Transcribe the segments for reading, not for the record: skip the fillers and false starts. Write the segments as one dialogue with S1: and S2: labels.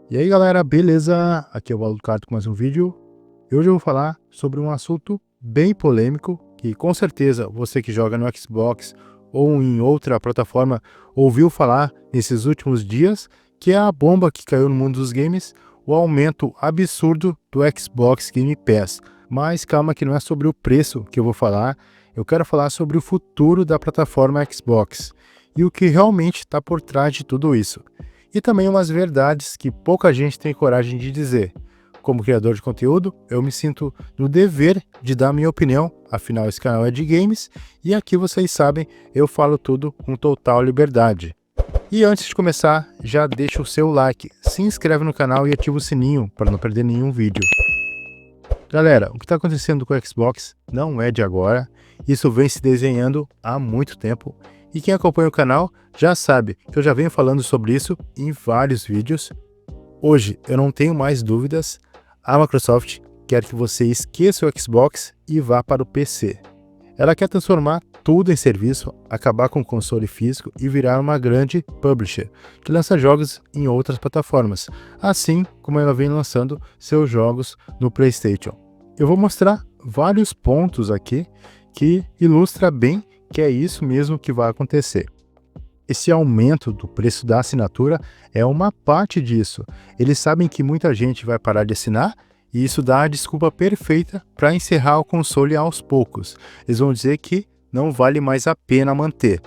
S1: E aí galera, beleza? Aqui é o Valdo Carto com mais um vídeo. E hoje eu vou falar sobre um assunto bem polêmico que com certeza você que joga no Xbox ou em outra plataforma ouviu falar nesses últimos dias, que é a bomba que caiu no mundo dos games, o aumento absurdo do Xbox Game Pass. Mas calma que não é sobre o preço que eu vou falar, eu quero falar sobre o futuro da plataforma Xbox e o que realmente está por trás de tudo isso. E também umas verdades que pouca gente tem coragem de dizer. Como criador de conteúdo, eu me sinto no dever de dar minha opinião, afinal esse canal é de games, e aqui vocês sabem, eu falo tudo com total liberdade. E antes de começar, já deixa o seu like, se inscreve no canal e ativa o sininho para não perder nenhum vídeo. Galera, o que está acontecendo com o Xbox não é de agora, isso vem se desenhando há muito tempo, e quem acompanha o canal já sabe que eu já venho falando sobre isso em vários vídeos. Hoje eu não tenho mais dúvidas, a Microsoft quer que você esqueça o Xbox e vá para o PC. Ela quer transformar tudo em serviço, acabar com o console físico e virar uma grande publisher, que lança jogos em outras plataformas, assim como ela vem lançando seus jogos no PlayStation. Eu vou mostrar vários pontos aqui que ilustram bem que é isso mesmo que vai acontecer. Esse aumento do preço da assinatura é uma parte disso. Eles sabem que muita gente vai parar de assinar e isso dá a desculpa perfeita para encerrar o console aos poucos. Eles vão dizer que não vale mais a pena manter.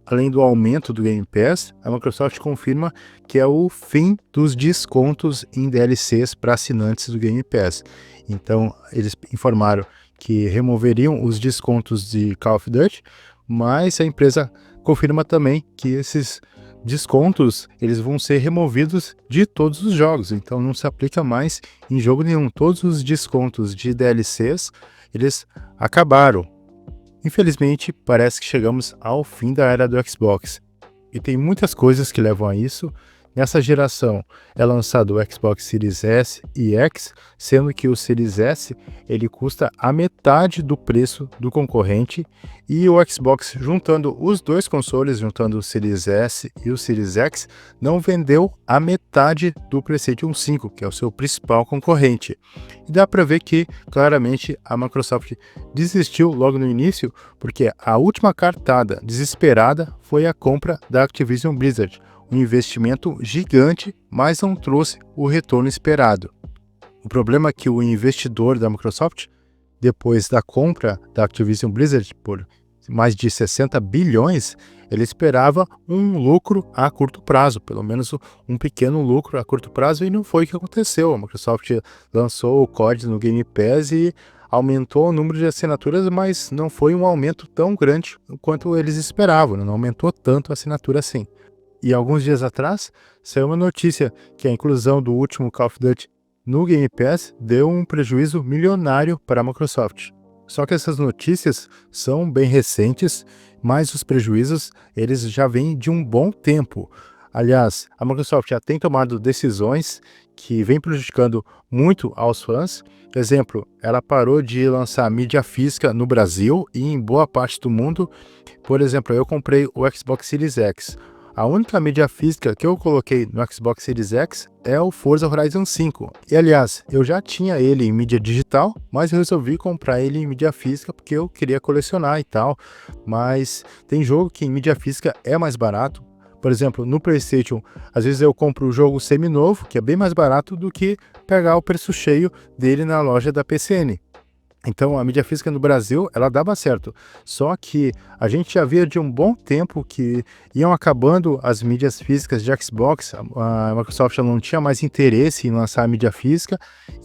S1: Além do aumento do Game Pass, a Microsoft confirma que é o fim dos descontos em DLCs para assinantes do Game Pass. Então, eles informaram que removeriam os descontos de Call of Duty, mas a empresa confirma também que esses descontos eles vão ser removidos de todos os jogos, então não se aplica mais em jogo nenhum. Todos os descontos de DLCs, eles acabaram. Infelizmente, parece que chegamos ao fim da era do Xbox. E tem muitas coisas que levam a isso. Nessa geração é lançado o Xbox Series S e X, sendo que o Series S ele custa a metade do preço do concorrente, e o Xbox, juntando os dois consoles, juntando o Series S e o Series X, não vendeu a metade do PlayStation 5, que é o seu principal concorrente. E dá para ver que claramente a Microsoft desistiu logo no início, porque a última cartada desesperada foi a compra da Activision Blizzard, um investimento gigante, mas não trouxe o retorno esperado. O problema é que o investidor da Microsoft, depois da compra da Activision Blizzard por mais de 60 bilhões, ele esperava um lucro a curto prazo, pelo menos um pequeno lucro a curto prazo, e não foi o que aconteceu. A Microsoft lançou o COD no Game Pass e aumentou o número de assinaturas, mas não foi um aumento tão grande quanto eles esperavam, não aumentou tanto a assinatura assim. E alguns dias atrás, saiu uma notícia que a inclusão do último Call of Duty no Game Pass deu um prejuízo milionário para a Microsoft. Só que essas notícias são bem recentes, mas os prejuízos eles já vêm de um bom tempo. Aliás, a Microsoft já tem tomado decisões que vêm prejudicando muito aos fãs. Exemplo, ela parou de lançar mídia física no Brasil e em boa parte do mundo. Por exemplo, eu comprei o Xbox Series X. A única mídia física que eu coloquei no Xbox Series X é o Forza Horizon 5. E aliás, eu já tinha ele em mídia digital, mas eu resolvi comprar ele em mídia física porque eu queria colecionar e tal. Mas tem jogo que em mídia física é mais barato. Por exemplo, no PlayStation, às vezes eu compro o jogo semi-novo, que é bem mais barato do que pegar o preço cheio dele na loja da PCN. Então a mídia física no Brasil, ela dava certo, só que a gente já via de um bom tempo que iam acabando as mídias físicas de Xbox, a Microsoft não tinha mais interesse em lançar a mídia física,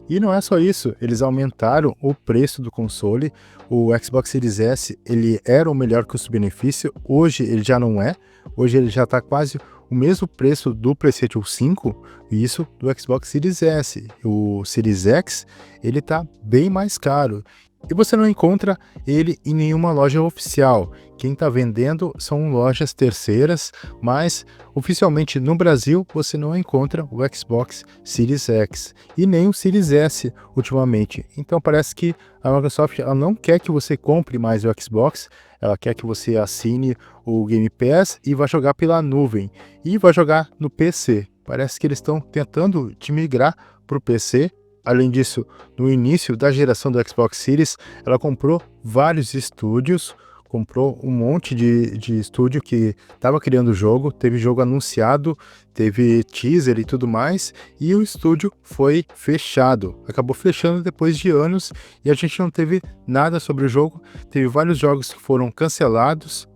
S1: e não é só isso, eles aumentaram o preço do console. O Xbox Series S, ele era o melhor custo-benefício, hoje ele já não é, hoje ele já está quase o mesmo preço do PlayStation 5, e isso do Xbox Series S. O Series X, ele tá bem mais caro. E você não encontra ele em nenhuma loja oficial. Quem está vendendo são lojas terceiras, mas oficialmente no Brasil você não encontra o Xbox Series X e nem o Series S ultimamente. Então parece que a Microsoft ela não quer que você compre mais o Xbox, ela quer que você assine o Game Pass e vá jogar pela nuvem e vai jogar no PC. parece que eles estão tentando te migrar para o PC. Além disso, no início da geração do Xbox Series, ela comprou vários estúdios, comprou um monte de estúdio que estava criando o jogo, teve jogo anunciado, teve teaser e tudo mais, e o estúdio foi fechado. Acabou fechando depois de anos e a gente não teve nada sobre o jogo. Teve vários jogos que foram cancelados.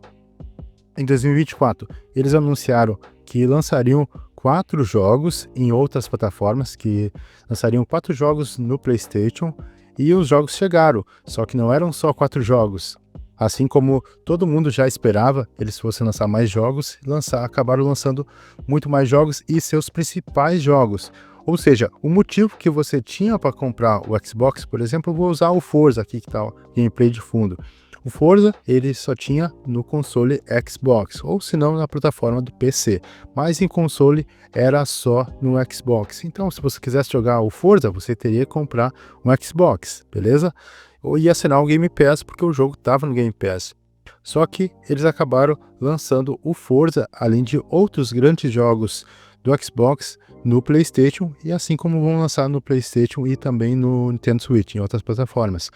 S1: Em 2024, eles anunciaram que lançariam 4 jogos em outras plataformas, que lançariam 4 jogos no PlayStation, e os jogos chegaram, só que não eram só 4 jogos. Assim como todo mundo já esperava, eles fossem lançar mais jogos, acabaram lançando muito mais jogos e seus principais jogos. Ou seja, o motivo que você tinha para comprar o Xbox, por exemplo, eu vou usar o Forza aqui, que está o gameplay de fundo. O Forza, ele só tinha no console Xbox, ou se não na plataforma do PC, mas em console era só no Xbox. Então, se você quisesse jogar o Forza, você teria que comprar um Xbox, beleza? Ou ia assinar o Game Pass, porque o jogo estava no Game Pass. Só que eles acabaram lançando o Forza, além de outros grandes jogos do Xbox no PlayStation, e assim como vão lançar no PlayStation e também no Nintendo Switch, em outras plataformas.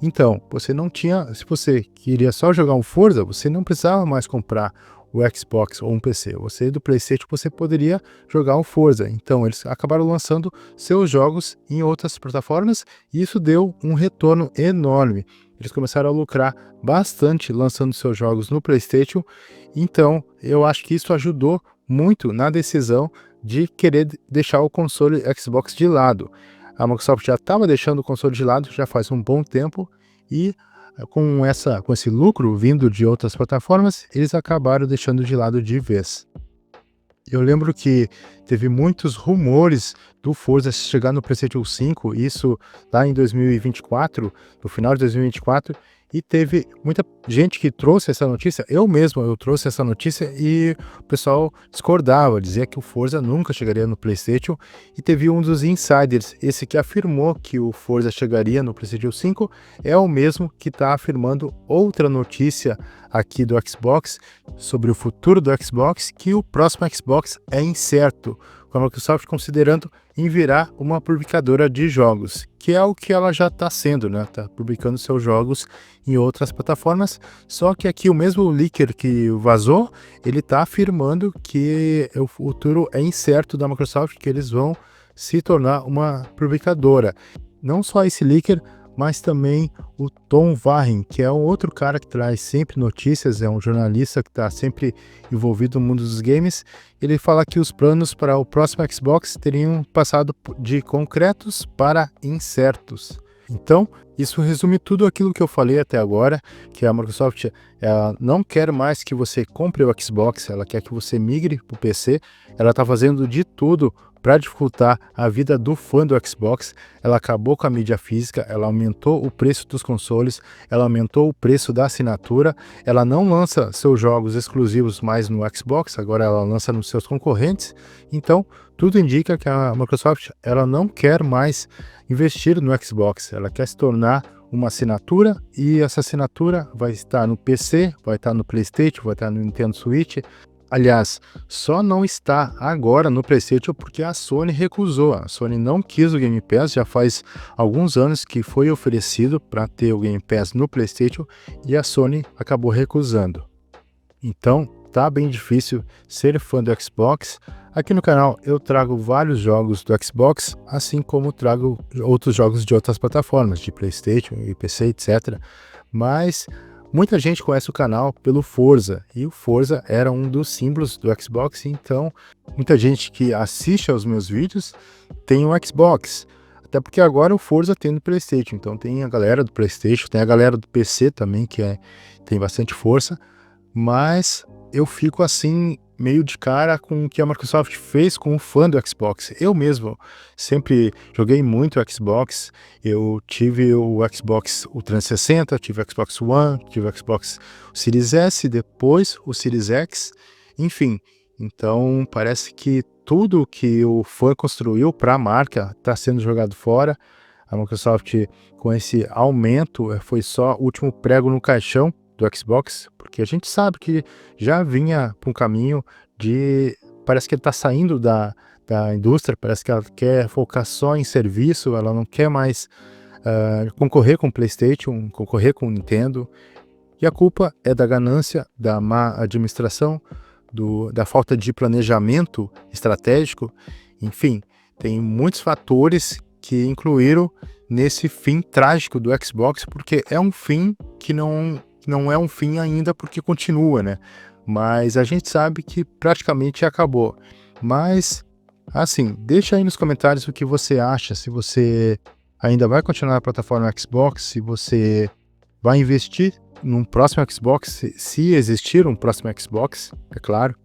S1: Então, você não tinha, se você queria só jogar um Forza, você não precisava mais comprar o Xbox ou um PC. Você do PlayStation, você poderia jogar o Forza. Então, eles acabaram lançando seus jogos em outras plataformas e isso deu um retorno enorme. Eles começaram a lucrar bastante lançando seus jogos no PlayStation. Então, eu acho que isso ajudou muito na decisão de querer deixar o console Xbox de lado. A Microsoft já estava deixando o console de lado já faz um bom tempo e com esse lucro vindo de outras plataformas, eles acabaram deixando de lado de vez. Eu lembro que teve muitos rumores do Forza chegar no PlayStation 5, isso lá em 2024, no final de 2024, e teve muita gente que trouxe essa notícia, eu trouxe essa notícia e o pessoal discordava, dizia que o Forza nunca chegaria no PlayStation, e teve um dos insiders, esse que afirmou que o Forza chegaria no PlayStation 5, é o mesmo que está afirmando outra notícia aqui do Xbox, sobre o futuro do Xbox, que o próximo Xbox é incerto, com a Microsoft considerando em virar uma publicadora de jogos, que é o que ela já está sendo, né? Está publicando seus jogos em outras plataformas, só que aqui o mesmo leaker que vazou, ele está afirmando que o futuro é incerto da Microsoft, que eles vão se tornar uma publicadora. Não só esse leaker, mas também o Tom Warren, que é um outro cara que traz sempre notícias, é um jornalista que está sempre envolvido no mundo dos games. Ele fala que os planos para o próximo Xbox teriam passado de concretos para incertos. Então, isso resume tudo aquilo que eu falei até agora, que a Microsoft ela não quer mais que você compre o Xbox, ela quer que você migre para o PC, ela está fazendo de tudo para dificultar a vida do fã do Xbox. Ela acabou com a mídia física, ela aumentou o preço dos consoles, ela aumentou o preço da assinatura, ela não lança seus jogos exclusivos mais no Xbox, agora ela lança nos seus concorrentes. Então, tudo indica que a Microsoft ela não quer mais investir no Xbox, ela quer se tornar uma assinatura, e essa assinatura vai estar no PC, vai estar no PlayStation, vai estar no Nintendo Switch. Aliás, só não está agora no PlayStation porque a Sony recusou. A Sony não quis o Game Pass, já faz alguns anos que foi oferecido para ter o Game Pass no PlayStation e a Sony acabou recusando. Então, tá bem difícil ser fã do Xbox. Aqui no canal eu trago vários jogos do Xbox, assim como trago outros jogos de outras plataformas, de PlayStation e PC, etc. Mas muita gente conhece o canal pelo Forza, e o Forza era um dos símbolos do Xbox, então muita gente que assiste aos meus vídeos tem um Xbox. Até porque agora o Forza tem no PlayStation, então tem a galera do PlayStation, tem a galera do PC também, que tem bastante força, mas eu fico assim meio de cara com o que a Microsoft fez com o fã do Xbox. Eu mesmo sempre joguei muito Xbox, eu tive o Xbox o 360, tive o Xbox One, tive o Xbox Series S, depois o Series X, enfim. Então parece que tudo que o fã construiu para a marca está sendo jogado fora. A Microsoft, com esse aumento, foi só o último prego no caixão do Xbox, porque a gente sabe que já vinha para um caminho de... Parece que ele está saindo da da indústria, parece que ela quer focar só em serviço, ela não quer mais concorrer com o PlayStation, concorrer com o Nintendo, e a culpa é da ganância, da má administração, da falta de planejamento estratégico, enfim, tem muitos fatores que incluíram nesse fim trágico do Xbox, porque é um fim que não é um fim ainda, porque continua, né? Mas a gente sabe que praticamente acabou. Mas, assim, deixa aí nos comentários o que você acha, se você ainda vai continuar na plataforma Xbox, se você vai investir num próximo Xbox, se existir um próximo Xbox, é claro.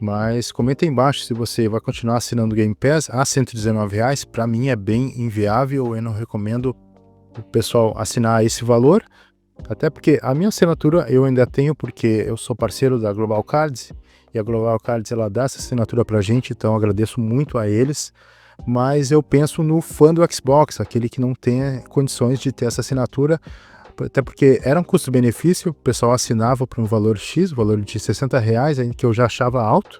S1: Mas comenta aí embaixo se você vai continuar assinando o Game Pass a R$119. Para mim é bem inviável, eu não recomendo o pessoal assinar esse valor. Até porque a minha assinatura eu ainda tenho, porque eu sou parceiro da Global Cards, e a Global Cards ela dá essa assinatura pra gente, então eu agradeço muito a eles. Mas eu penso no fã do Xbox, aquele que não tem condições de ter essa assinatura, até porque era um custo-benefício, o pessoal assinava por um valor X, valor de R$60, que eu já achava alto,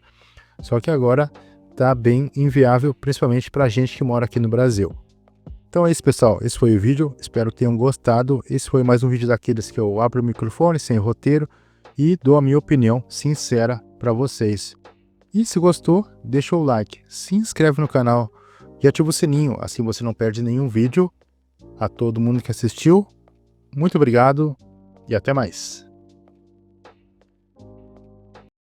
S1: só que agora tá bem inviável, principalmente pra gente que mora aqui no Brasil. Então é isso, pessoal, esse foi o vídeo, espero que tenham gostado. Esse foi mais um vídeo daqueles que eu abro o microfone sem roteiro e dou a minha opinião sincera para vocês. E se gostou, deixa o like, se inscreve no canal e ativa o sininho, assim você não perde nenhum vídeo. A todo mundo que assistiu, muito obrigado e até mais.